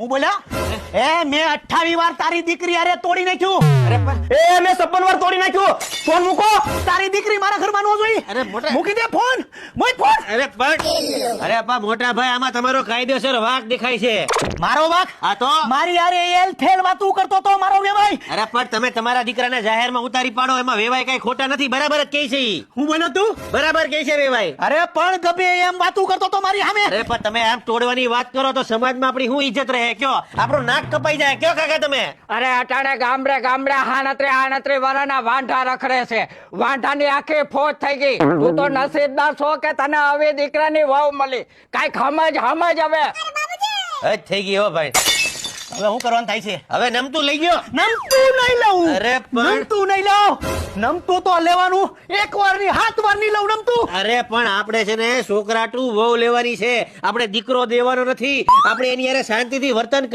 હું બોલ્યા એ મેં 28 વાર તારી દીકરી અરે તોડી નાખ્યું. અરે પણ મેં 56 વાર તોડી નાખ્યું. ફોન મૂકો. તારી દીકરી મારા ઘરમાં ન જોઈ. અરે મોટા મૂકી દે ફોન. મોય ફોન. અરે પણ અરે અપ્પા મોટા ભાઈ આમાં તમારો કાયદેસર વાંક દેખાય છે. મારો વાક હા તો મારી યાર એલ ફેલ વાતું કરતો તો મારો વેવાય. અરે પણ તમે તમારા દીકરાને જાહેરમાં ઉતારી પાડો એમાં વેવાય કઈ ખોટા નથી. બરાબર જ કહે છે ઈ. હું બોલ્યો તું બરાબર કહે છે વેવાય. અરે પણ ગબે એમ વાતું કરતો તો મારી સામે. અરે પણ તમે આમ તોડવાની વાત કરો તો સમાજમાં આપણી શું ઇજ્જત રહે? કયો આપણું નાક કપાઈ જાય. કયો કાકા તમે? અરે અટાણે ગામડે ગામડે હાનત્રી વાળાના વાંઢા રખડે છે. વાંઢાની આખી ફોજ થઈ ગઈ. તું તો નસીબદાર છો કે તને હવે દીકરાની વહુ મળી. કાંઈક સમજ હવે. હજ થઈ ગઈ હો ભાઈ. હવે હું કરવાનું થાય છે? હવે નમતું લઈ ગયો. નમતું નહીં લઉં. અરે પણ નમતું નહીં લઉં. નમતું તો લેવાનું 1 વાર ની 7 વાર ની લઉં નમતું. અરે પણ આપણે છે ને છોકરાટું વહુ લેવાની છે. આપણે દીકરો દેવાનો નથી. આપણે એની હારે શાંતિથી વર્તન